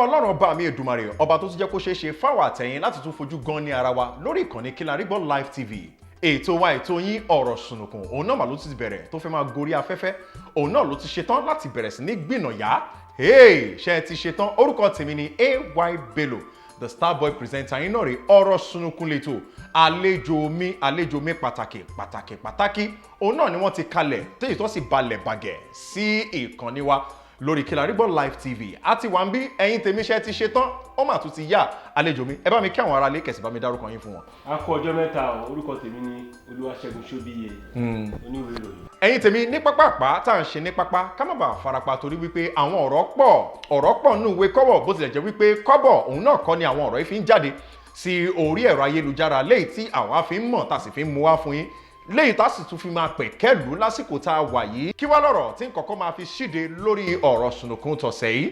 Ọlọ́run ọba mi Èdùmàrè ọba tó tún jẹ́ kó ṣeé ṣe fáwọn àtẹ̀yìn láti tún fojú gan ní ara wa lórí ìkànnì Kílárígbọ́ Live TV. Ètò wa ètò yín ọ̀rọ̀ ṣùnùkùn òun náà mà ló ti bẹ̀rẹ̀ tó fẹ́ máa gorí afẹ́fẹ́ òun náà ló ti ṣetán láti bẹ̀rẹ̀ sí ní gbìnàyà. Ṣé ti ṣetán? Orúkọ tèmi ni AY Bello, the star boy presenter yín náà rè ọ̀rọ̀ ṣùnùkùn lẹ́tọ̀. Àlejò mi pàtàkì òun náà ni wọ́n ti kalẹ̀ téyì tó sì balẹ̀ bàgẹ́ sí ìkànnì wa lórí Kílárígbọ́ Live TV. Àti wà ń bí ẹ̀yin tèmi ṣe ti ṣetán ó mà tún ti yá. Àlejò mi ẹ bá mi kí àwọn ará ilé kẹ̀sì bá mi dárúkọ yín fún wọn. A kú ọjọ́ mẹ́ta o, orúkọ tèmi ni Olúwaṣẹ́gun Ṣóbíyẹ, oníwèé ìròyìn. Ẹ̀yin tèmi ní pápá tá à ń ṣe ní pápá ká má bàa farapa torí wípé àwọn ọ̀rọ̀ pọ̀ nínú ìwé kọ́bọ̀ bó tilẹ̀ jẹ́ wípé kọ́bọ̀ òun náà kọ́ ni àwọn ọ̀rọ̀ yìí fi ń jáde sí orí ẹ̀rọ ayélujára léyìí tí àwa fi ń mọ̀ tá sì fi ń mú wá fún yín léyìí tá sì tún fi máa pẹ̀kẹ́lù lásìkò tá a wà yìí. Kí wá lọ́rọ̀ tí nǹkankan máa fi ṣíde lórí ọ̀rọ̀ ṣùnùkùn tọ̀sẹ̀ yìí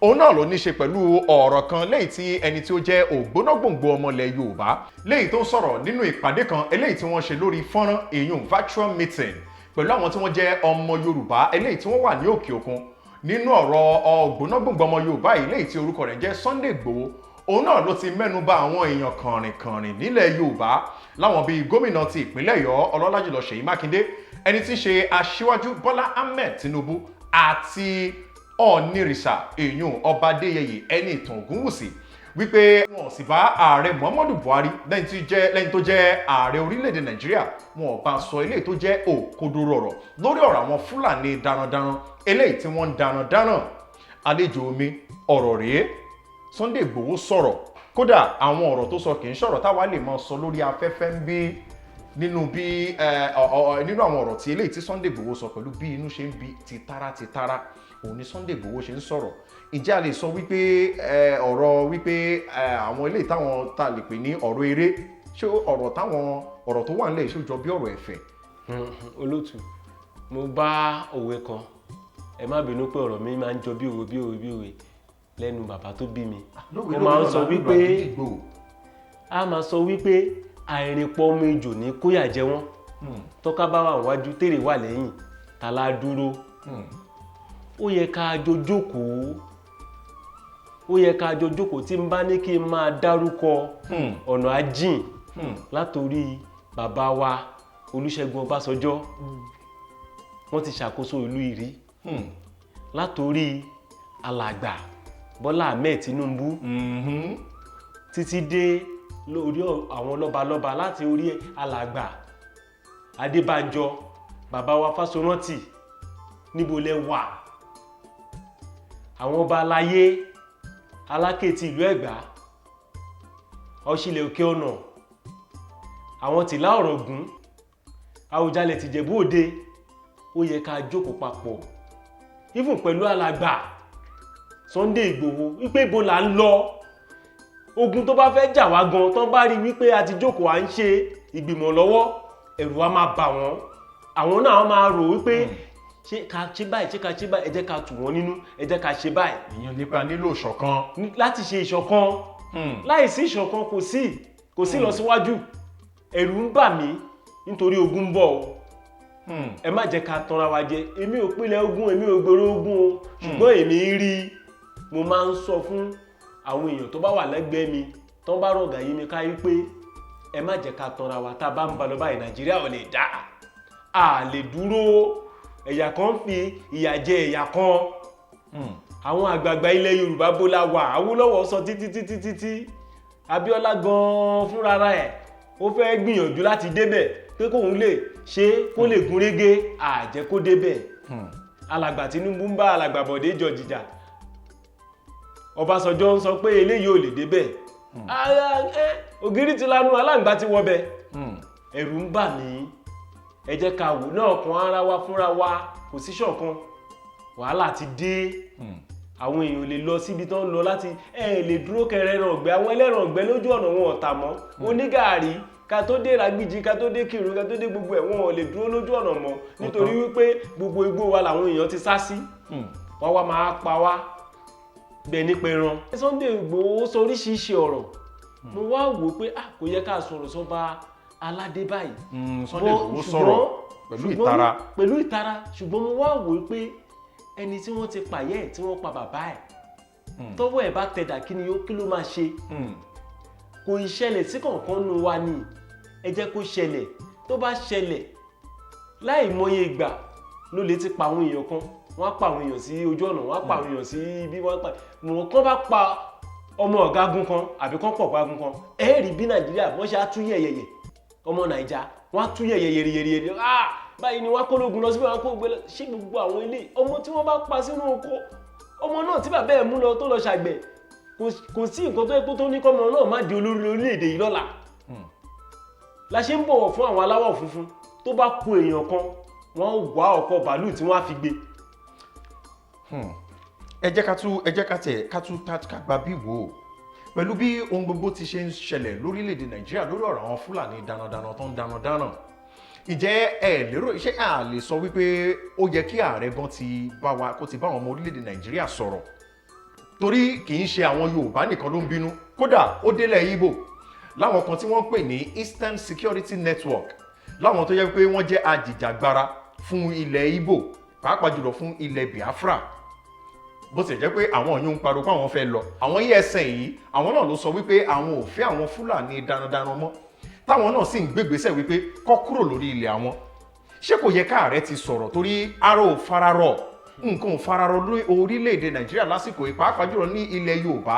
òun náà ló ní ṣe pẹ̀lú ọ̀rọ̀ kan léyìí tí ẹni tí ó jẹ́ ògbónágbòǹgbò ọmọlẹ̀ Yorùbá léyìí tó ń sọ̀rọ̀ nínú ìpàdé kan eléyìí tí wọ́n ṣe lórí fọ́nrán èèyàn virtual meeting pẹ̀lú àwọn tí wọ́n jẹ́ ọmọ Yorùbá eléyìí tí wọ́n wà ní òkè òkun nínú ọ̀rọ̀ ògbónágbòǹgbò ọmọ Yorùbá yìí léyìí tí orúkọ rẹ̀ jẹ́ Sunday Igboho. Òun náà ló ti mẹ́nu bà àwọn èèyàn kànrìnkànrìn nílẹ̀ Yorùbá láwọn bíi gómìnà ti ìpínlẹ̀ Ọ̀yọ́ ọlọ́lá jùlọ Ṣèyí Mákindé, ẹni tí ń ṣe aṣíwájú Bọ́lá Ahmed Tinubu àti Ọ̀nìrìṣà èèyàn ọba Adéyẹyè ẹni ìtàn Ògúnwùsì wípé wọn sì bá ààrẹ Muhammadu Buhari lẹ́yìn tó jẹ́ ààrẹ orílẹ̀-èdè Nàìjíríà wọn ò bá sọ eléyìí tó jẹ́ òkodoro ọ̀rọ̀ lórí ọ̀rọ̀ àwọn Fúlàní darandaran eléyìí tí wọ́n ń darandaran. Àlejò mi ọ̀rọ̀ rèé, Sunday Igboho sọ̀rọ̀, kódà àwọn ọ̀rọ̀ tó sọ kì í sọ̀rọ̀ táwa lè máa sọ lórí afẹ́fẹ́ ń bí nínú àwọn ọ̀rọ̀ tí eléyìí tí Sunday Igboho sọ pẹ̀lú bí inú ṣe ń bí titara òun ni Sunday Igboho ṣe ń sọ̀rọ̀. Ǹjẹ́ a lè sọ wípé ọ̀rọ̀ wípé àwọn eléyìí táwọn ta lè pè ní ọ̀rọ̀ eré ṣé ọ̀rọ̀ tó wà nílẹ̀ ṣó jọ bí ọ̀rọ̀ ẹ̀fẹ̀? Olótù, mo bá òwe kan, ẹ má bínú pé ọ̀rọ̀ mi máa ń jọ bí òwe lẹ́nu bàbá tó bí mi. Ó máa ń sọ wípé àìrìnpọ̀ ọmọ ejò ní kóyà jẹ wọ́n. Tọ́ká bá wà wájú tèrè wà lẹ́yìn ta la dúró. Ó yẹ ká jọ jókòó tí n bá ní kí n máa dárúkọ ọ̀nà ajìn látòrí bàbá wa Olúṣẹ́gun Ọbásanjọ́, wọ́n ti ṣàkóso ìlú ìrí, látòrí alàgbà Bọ́lá Ahmed Tinubu títí dé lórí àwọn lọ́balọ́ba láti orí alàgbà Adébánjọ, bàbá wa Fáṣọrántì, níbo lẹ wà? Àwọn ọba aláyé Aláké ti ìlú Ẹ̀gbá, Ọ̀ṣìlẹ̀ Òkè Ọ̀nà, àwọn Tìlá Ọ̀ràngún, Àwùjalẹ̀ tìjẹ̀bú Òde. Ó yẹ ká jókòó papọ̀ even pẹ̀lú alàgbà Sunday Igboho wípé ibo là ń lọ. Ogun tó bá fẹ́ jà wá gan tán bá rí wípé a ti jókòó à ń ṣe ìgbìmọ̀ lọ́wọ́, ẹ̀rù á máa bà wọ́n. Àwọn náà máa rò wípé ṣé ká ṣe báyìí, ẹ jẹ́ ká tù wọ́n nínú, ẹ jẹ́ ká ṣe báyìí. Ìyẹn nípa nílò ìṣọ̀kan. Láti ṣe ìṣọ̀kan. Láìsí ìṣọ̀kan kò sí lọ síwájú. Ẹ̀rù ń bà mí nítorí ogun ń bọ̀ o. Ẹ má jẹ́ ká tanra wa jẹ. Èmi ò pínlẹ̀ ogun, èmi ò gbèrò ogun o, ṣùgbọ́n èmi rí, mo máa ń sọ fún àwọn èèyàn tó bá wà lẹ́gbẹ̀ẹ́ mi tó bá rọ̀gà yí mi ká yí pé ẹ má jẹ́ ká tanra wa, tá a bá ń ba lọ báyìí Nàìjíríà ò lè dá, a lè dúró. Ẹ̀yà kan fi ìyà jẹ ẹ̀yà kan. Àwọn àgbààgbà ilẹ̀ Yorùbá bó la wà, Awólọ́wọ̀ sọ títí Abíọ́lá gan fúnra ẹ̀ ó fẹ́ gbìyànjú láti débẹ̀ pé kóun lè ṣe kó lè gún régé, àjẹ́ kó débẹ̀. Alàgbà Tinubu ń bá alàgbà Bọ̀dé jọ jìjà, Ọbásanjọ́ ń sọ pé eléyìí ò lè débẹ̀. Ògiri ti lanu, aláǹgbá ti wọbẹ̀. Ẹ̀rù ń bà mí. Ẹ jẹ́ ká wò náà kan ara wa fúnra wa, kò sí ṣọ̀kan. Wàhálà ti dé. Àwọn èèyàn lè lọ síbi tó ń lọ láti lè dúró kẹrẹ ẹran ọ̀gbẹ́. Àwọn ẹlẹ́ran ọ̀gbẹ́ lójú ọ̀nà wọn ò tà mọ́. Onígàárí ká tó dé Ìrágbìjí, ká tó dé Kírun, ká tó dé gbogbo ẹ̀ wọn ò lè dúró lójú ọ̀nà mọ́ nítorí wípé gbogbo igbó wa làwọn èèyàn ti sá sí. Wọ́n wá máa pa wá bẹ́ẹ̀ ní pẹran. Sunday Igboho sọ oríṣiríṣi ọ̀rọ̀. Mo wá wò pé kò yẹ ká sọ̀rọ̀ sọ́ba aládé báyìí. Sunday Igboho sọ̀rọ̀ pẹ̀lú ìtara. Ṣùgbọ́n mo wá wò pé ẹni tí wọ́n ti pàyẹ́ ẹ̀ tí wọ́n pa bàbá ẹ̀ tọ́wọ́ ẹ̀ bá tẹ̀dà kí ló máa ṣe kò ì ṣẹlẹ̀ sí kankan nu wa ni ẹ jẹ́ kó ṣẹlẹ̀ tó bá ṣẹlẹ̀ láì mọye ìgbà ló lè ti pa àwọn èèyàn kan wọ́n á pa àwọn èèyàn sí ojú ọ̀nà wọ́n á pa àwọn èèyàn sí ibi wọ́n pa wọn kán bá pa ọmọ ọ̀gágun kan àbí kán pọ̀ ọ̀gágun kan ẹ̀ẹ́rì bí Nàìjíríà wọ́n ṣe á tú yẹ̀yẹ̀yẹ̀ ọmọ Nàìjà wọ́n á tú yẹ̀yẹ̀yẹ̀yẹ̀yẹ̀ báyìí ni wọ́n á kó lógun lọ síbẹ̀ wọ́n á kó gbé lọ ṣé gbogbo àwọn ilé ọmọ tí wọ́n bá pa sínú oko ọmọ náà tí bàbá ẹ̀ mú lọ tó lọ ṣàgbẹ̀ kò sí nǹkan tó yẹ kó tó ní kọ́mọ náà má di olórí orílẹ̀-èdè yìí lọ́la la ṣe ń bọ̀wọ̀ fún àwọn aláwọ̀ funfun tó bá kú èèyàn kan wọ́n wá ọkọ̀ bàálù tí wọ́n á fi gbé. ẹ jẹ́ ká tún gba bí wò ó pẹ̀lú bí ohun gbogbo ti ṣe ń ṣẹlẹ̀ lórílẹ̀‐èdè Nàìjíríà lórí ọ̀rọ̀ àwọn Fúlàní darandaran tó ń darandaran ìjẹ́ ẹ lérò iṣẹ́ à lè sọ wípé ó yẹ kí ààrẹ gan ti bá wa kó ti bá àwọn ọmọ orílẹ̀‐èdè Nàìjíríà sọ̀rọ̀ torí kì í ṣe àwọn Yorùbá nìkan ló ń bínú kódà ó délẹ̀ Ìgbò láwọn kan tí wọ́n pè ní Eastern Security Network láwọn tó yẹ pé wọ́n jẹ́ ajìjàgbara fún ilẹ̀ Ìgbò pàápàá jùlọ fún ilẹ̀ Biafra bó ti jẹ́ pé àwọn yóò ń pariwo pé àwọn fẹ́ lọ àwọn ESN yìí àwọn náà ló sọ wípé àwọn ò fẹ́ àwọn Fúlàní darandaran mọ́ táwọn náà sì ń gbégbésẹ̀ wípé kó kúrò lórí ilẹ̀ àwọn ṣé kò yẹ káàrẹ ti sọ̀rọ̀ torí ara ò fararọ̀ nǹkan ò fararọ̀ lórí orílẹ̀-èdè Nàìjíríà lásìkò pàápàá jùlọ ní ilẹ̀ Yorùbá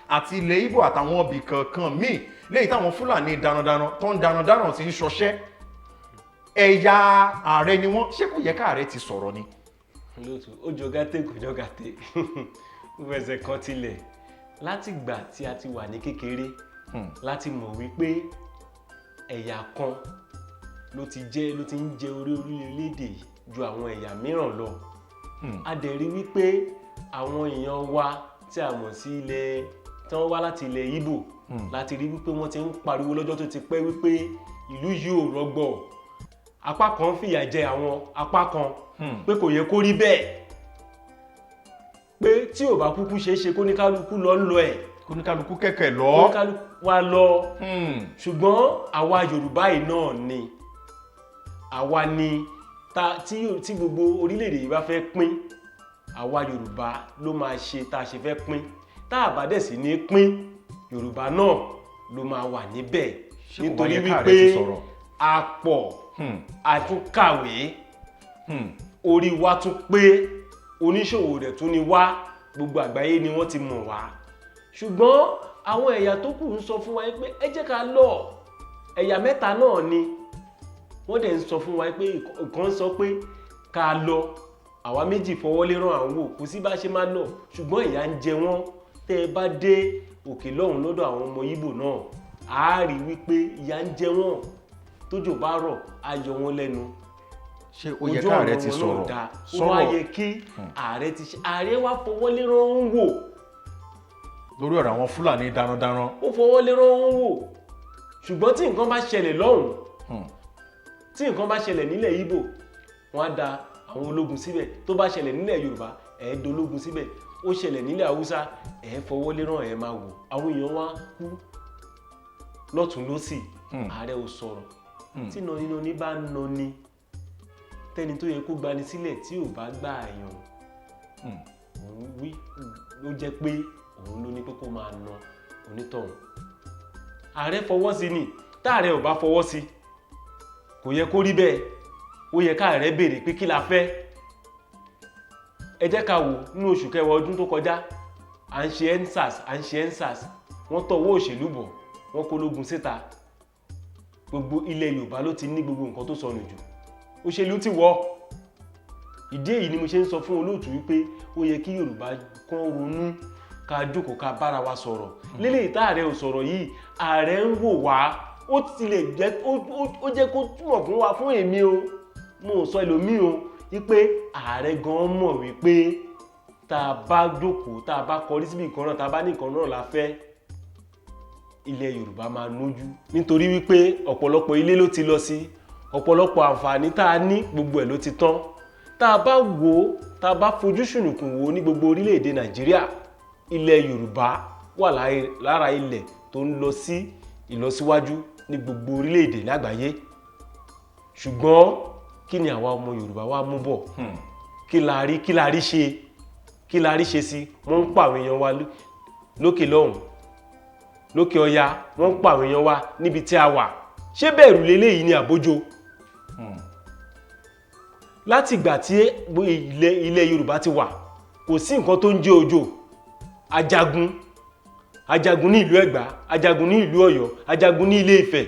àti ilẹ̀ Ìgbò àtàwọn ibì kankan míì lẹ́yìn táwọn Fúlàní darandaran tó ń darandaran ti ń ṣọṣẹ́ ẹ̀yà ààrẹ ni wọ́n ṣé kò yẹ káàrẹ ti sọ̀rọ̀ ni. lóòtú ó jọ gàtẹ́ kò jọ gàtẹ́ ó fẹsẹ̀ kan tilẹ̀ láti gbà tí a ti wà ní kékeré láti mọ̀ wípé ẹ̀yà kan ló ti ń jẹ orílẹ̀-èdè ju àwọn ẹ̀yà mìíràn lọ a dẹ̀ rí wípé àwọn èèyàn wa tí a mọ̀ sí ilẹ̀ tí wọ́n wá láti ilẹ̀ Ìgbò láti rí wípé wọ́n ti ń pariwo lọ́jọ́ tó ti pẹ́ wípé ìlú yìí ò rọgbọ apá kan fìyà jẹ àwọn apá kan pé kò yẹ kó rí bẹ́ẹ̀ pé tí ò bá kúkú ṣeé ṣe kó ní kálukú lọ ń lọ ẹ̀ kó ní kálukú kẹ̀kẹ́ lọ kó ní kálukú wa lọ ṣùgbọ́n àwa Yorùbá yìí náà ni àwa ni tí gbogbo orílẹ̀-èdè yìí bá fẹ́ pín àwa Yorùbá ló máa ṣe tá a ṣe fẹ́ pín tá a bá dẹ̀ sí ní pín Yorùbá náà ló máa wà níbẹ̀ nítorí wípé a pọ̀ a tún kàwé orí wa tún pé oníṣòwò rẹ̀ tún ni wá gbogbo àgbáyé ni wọ́n ti mọ̀ wá ṣùgbọ́n àwọn ẹ̀yà tó kù ń sọ fún wa pé ẹ jẹ́ ká lọ ẹ̀yà mẹ́ta náà ni wọ́n dẹ̀ ń sọ fún wa pé ìkan sọ pé ká lọ àwa méjì fọwọ́ lérán àwọn wò kò sí bá ṣe máa lọ ṣùgbọ́n ìyà ń jẹ wọ́n tẹ́ ẹ bá dé òkè lọ́hùn lọ́dọ̀ àwọn ọmọ Ìgbò náà a rí wípé ìyà ń jẹ wọ́n tójò bá rọ̀ á yọ wọ́n lẹ́nu ṣé ó yẹ káàrẹ ti sọ̀rọ̀ ó wá yẹ kí ààrẹ ti ṣe ààrẹ wá fọwọ́ lérán ń wò lórí ọ̀rọ̀ àwọn Fúlàní darandaran ó fọwọ́ lérán ń wò ṣùgbọ́n tí nǹkan bá ṣẹlẹ̀ lọ́hùn tí nǹkan bá ṣẹlẹ̀ nílẹ̀ Ìgbò wọ́n á da àwọn ológun síbẹ̀ tó bá ṣẹlẹ̀ nílẹ̀ Yorùbá ẹ̀ dológun síbẹ̀ ó ṣẹlẹ̀ nílẹ̀ Haúsá ẹ̀ fọwọ́ lérán ẹ̀ máa wò àwọn èèyàn wá kú lọ́tún lọ́sì ààrẹ ò sọ̀rọ̀ tí nani bá nani tẹ́ni tó yẹ kó gbani sílẹ̀ tí ò bá gbà àyàn òun wí ló jẹ́ pé òun ló ní pé kó máa na onítọ̀hún ààrẹ fọwọ́ sí ni táàrẹ ò bá fọwọ́ sí kò yẹ kó rí bẹ́ẹ̀ ó yẹ káàrẹ béèrè pé kí la fẹ́ ẹ jẹ́ ká wò nínú oṣù kẹwàá ọdún tó kọjá à ń ṣe EndSARS wọ́n tọwọ́ òṣèlú bọ̀ wọ́n kó lógun síta gbogbo ilẹ̀ Yorùbá ló ti ní gbogbo nǹkan tó sọnù jù òṣèlú ti wọ́ ìdí èyí ni mo ṣe ń sọ fún olóòtú wípé ó yẹ kí Yorùbá kàn ronú ká jókòó ká bára wa sọ̀rọ̀ lélẹ̀ ìta ààrẹ ò sọ̀rọ̀ yìí ààrẹ ń wò wá ó tilẹ̀ jẹ́ ó jẹ́ kó túmọ̀ fún wa fún èmi o mo sọ ẹlòmíì o wípé ààrẹ gan mọ̀ wípé tá a bá jókòó tá a bá kọrí síbi nǹkan náà tá a bá ní nǹkan náà la fẹ́ ilẹ̀ Yorùbá máa nójú nítorí wípé ọ̀pọ̀lọpọ̀ ilé ló ti lọ sí ọ̀pọ̀lọpọ̀ àǹfààní tá a ní gbogbo ẹ̀ ló ti tán tá a bá wò ó tá a bá fojú ṣùnùkùn wò ó ní gbogbo orílẹ̀-èdè Nàìjíríà ilẹ̀ Yorùbá wà lára ilẹ̀ tó ń lọ sí ìlọsíwájú ní gbogbo orílẹ̀-èdè lágbàáyé ṣùgbọ́n kí ni àwa ọmọ Yorùbá wa mú bọ̀ kí la rí ṣe kí la rí ṣe sí? Wọ́n ń pa àwọn èèyàn wa lókè lọ́hùn, lókè ọya, wọ́n ń pa àwọn èèyàn wa níbi tí a wà. Ṣé bẹ̀rù leléyìí ni àbójó? Láti ìgbà tí ilẹ̀ Yorùbá ti wà, kò sí nǹkan tó ń jẹ́ òjò. Ajagun ní ìlú Ẹ̀gbá, ajagun ní ìlú Ọ̀yọ́, ajagun ní Ilé Ifẹ̀,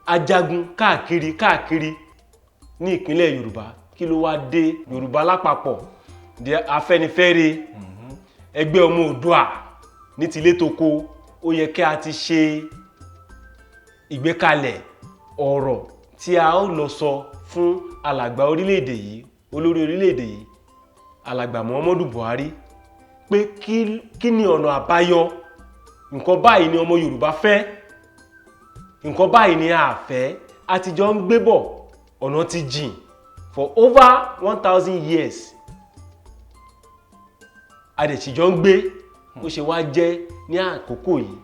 ajagun káàkiri ní ìpínlẹ̀ Yorùbá. Kí ló wá dé? Yorùbá lápapọ̀, Afẹ́nifẹ́re, ẹgbẹ́ ọmọ Oòduà ní tilé toko, ó yẹ kí a ti ṣe ìgbékalẹ̀ ọ̀rọ̀ tí a ó lọ sọ fún alàgbà orílẹ̀-èdè yìí, olórí orílẹ̀-èdè yìí, alàgbà Muhammadu Buhari, pé kí ni ọ̀nà àbáyọ? Nǹkan báyìí ni ọmọ Yorùbá fẹ́, nǹkan báyìí ni a fẹ́. A ti jọ ń gbé bọ̀, ọ̀nà ti jìn for over 1000 years. A dẹ̀ sì jọ ń gbé, ó ṣe wá jẹ́ ní àkókò yìí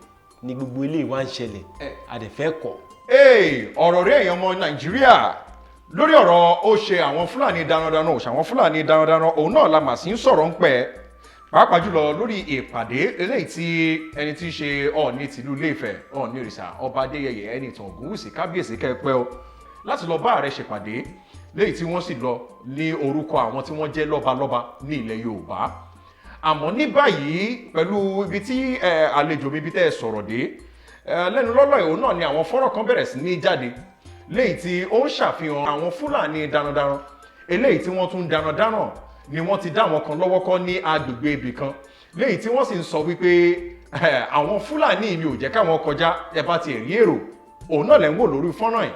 ni gbogbo ilé wa ń ṣẹlẹ̀, a dẹ̀ fẹ́ kọ̀. Ọ̀rọ̀ rẹ̀ èèyàn ọmọ Nàìjíríà lórí ọ̀rọ̀ ó ṣe àwọn Fúlàní darandaran, ó ṣe àwọn Fúlàní darandaran, òun náà la mà sí ń sọ̀rọ̀ ń pẹ́, pàápàá jùlọ lórí ìpàdé eléyìí tí ẹni tí í ṣe Ọọ̀ni tìlú Ilé-Ifẹ̀, Ọọ̀ni Ìrìṣà Ọba Adéyẹyè Ẹnìtàn Ògúnwùsì kábíyèsí kẹ́pẹ́ o, láti lọ bá ààrẹ ṣèpàdé léyìí tí wọ́n sì lọ ní orúkọ àwọn tí wọ́n jẹ́ lọ́balọ́ba ní ilẹ̀ Yorùbá. Àmọ́ ní báyìí pẹ̀lú ibi tí àlejò mi ibi tẹ́ ẹ sọ̀rọ̀ dé lẹ́nu lọ́lọ́ ìhò náà ni àwọn fọ́nrán kan bẹ̀rẹ̀ sí ní jáde léyìí tí ó ń ṣàfihàn àwọn Fúlàní darandaran eléyìí tí wọ́n tún darandaran ni wọ́n ti dá àwọn kan lọ́wọ́ kọ́ ní agbègbè ibì kan léyìí tí wọ́n sì ń sọ wípé àwọn Fúlàní mi ò jẹ́ káwọn kọjá, ẹ bá ti rí èrò, òun náà lẹ́ ń wò lórí fọ́nrán yìí,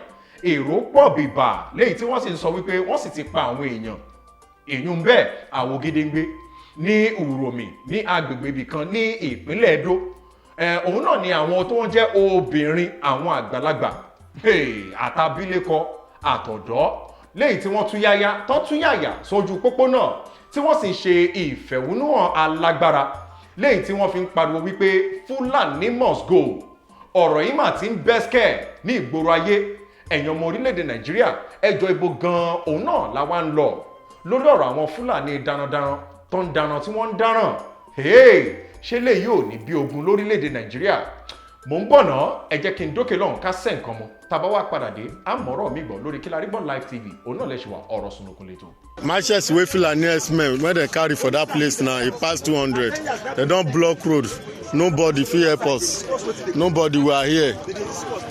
èrò pọ̀ bìbà léyìí tí wọ́n sì ń sọ wípé wọ́n sì ti pa àwọn èèyàn bẹ́ẹ̀ àwo gédéǹgbé ní Uromi ní agbègbè ibì kan ní ìpínlẹ̀ Edo. Òun náà ni àwọn tó wọ́n jẹ́ obìnrin, àwọn àgbàlagbà, àtàbílẹ̀kọ, àtọ̀dọ́ léyìí tí wọ́n tún yáyà sójú pópó náà tí wọ́n sì ń ṣe ìfẹ̀hónúhàn alágbára léyìí tí wọ́n fi ń pariwo wípé Fúlàní must go. Ọ̀rọ̀ yìí mà ti ń bẹ́sikẹ̀ ní ìgboro ayé. Ẹ̀yin ọmọ orílẹ̀-èdè Nàìjíríà, ẹjọ́ ibo gan-an òun náà la wá ń lọ lórí ọ̀rọ̀ àwọn Fúlàní darandaran tó ń daran tí wọ́n ń dáràn. Ṣé lè yóò ní bí ogun lórílẹ̀-èdè Nàìjíríà? Mo ń bọ̀ náà, ẹ jẹ́ kí n dókè lọ́hùn ká sẹ́ nǹkan mọ́. Tàbá wá padà dé, àmọ̀rọ̀ mi gbọ́ lórí Kilarigbo Live TV, òun náà lè ṣe wà ọ̀rọ̀ sunukun lẹ́tọ̀. Matches wey Fulani herdsmen when they carry for that place now, e pass 200. They don block road. Nobody fit help us. Nobody, we are here.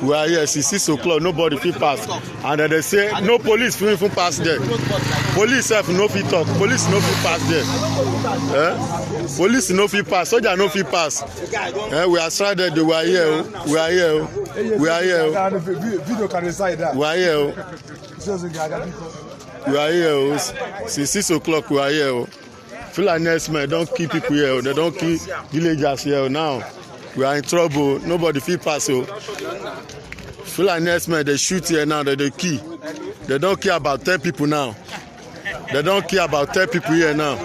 We are here since 6 o'clock. Nobody fit pass. And then they say no police fit even pass there. Police sef no fit talk. Police no fit pass there. Police no fit pass. Soldier no fit pass. We are stranded. We are here. We are here. We are here. Video can decide that. We are here. We are here. Since 6 o'clock we are here. Fulani herdsmen don kill people here. They don kill villagers here now. We are in trouble. Nobody fit pass. Fulani herdsmen dey shoot here now. They dey kill. They don kill about 10 people now. They don kill about 10 people here now.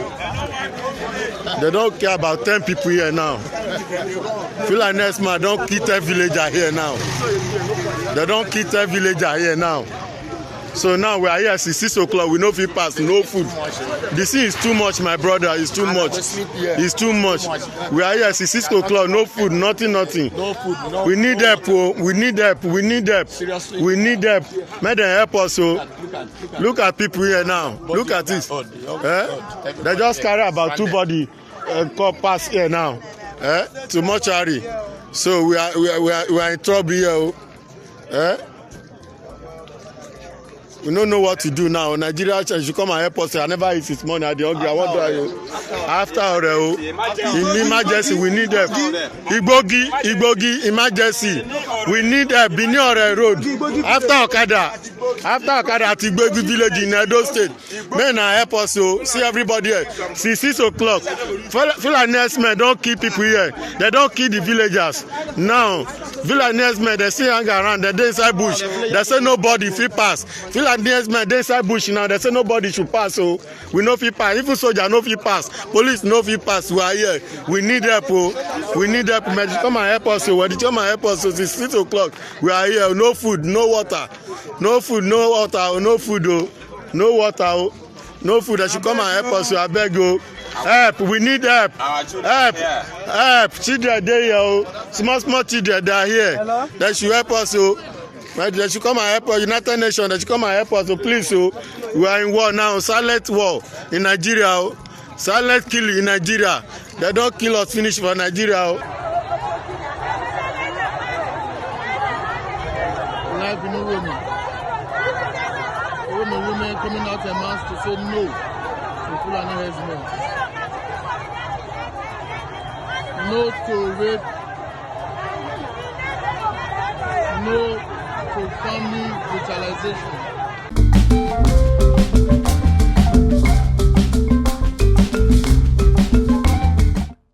They don kill about 10 people here now. Fulani herdsmen don kill 10 villagers here now. They don kill 10 villagers here now. So now we are here since 6 o'clock. We no fit pass, no food. The scene is too much, my brother. It's too much. It's too much. We are here since 6 o'clock. No food, nothing. No food. No we need help. We need help. We need help. Seriously. We need help. Make them help us. Look at people here now. Look at this. They just carry about 2 bodies pass here now. To mortuary. So we are in trouble here. We don't know what to do now. Nigeria should come and help us. I never eat this money at the hungry. I want to after in emergency we need help. Igbogi emergency. We need help. Biniore Road. After Okada at Igbogi village in Edo State. Men help us to see everybody here. Since 6 o'clock. Fulani herdsmen don't kill people here. They don't kill the villagers. Now, Fulani herdsmen they still hang around. They dey inside bush. They say nobody fit pass. Fulani herdsmen dey inside bush now. They say nobody should pass. So we no fit pass. Even soldier no fit pass. Police no fit pass. We are here. We need help. We need help. Come and help us. When you come and help us, since 6 o'clock, we are here. No food, no water. No food, no water. No food. No water. No food. They should come and help us. I beg you. Help, we need help. Our children Help, here. help. Children there here, oh. Small children they are here. Hello? They should help us, oh. Right, they should come and help us. United Nations, they should come and help us, oh, please, oh. We are in war now, silent war in Nigeria, oh. Silent killing in Nigeria. They don't kill us, finish for Nigeria, oh. Life in women. Women coming out en masse to say no to Fulani herdsmen. No to rape. No to family brutalization.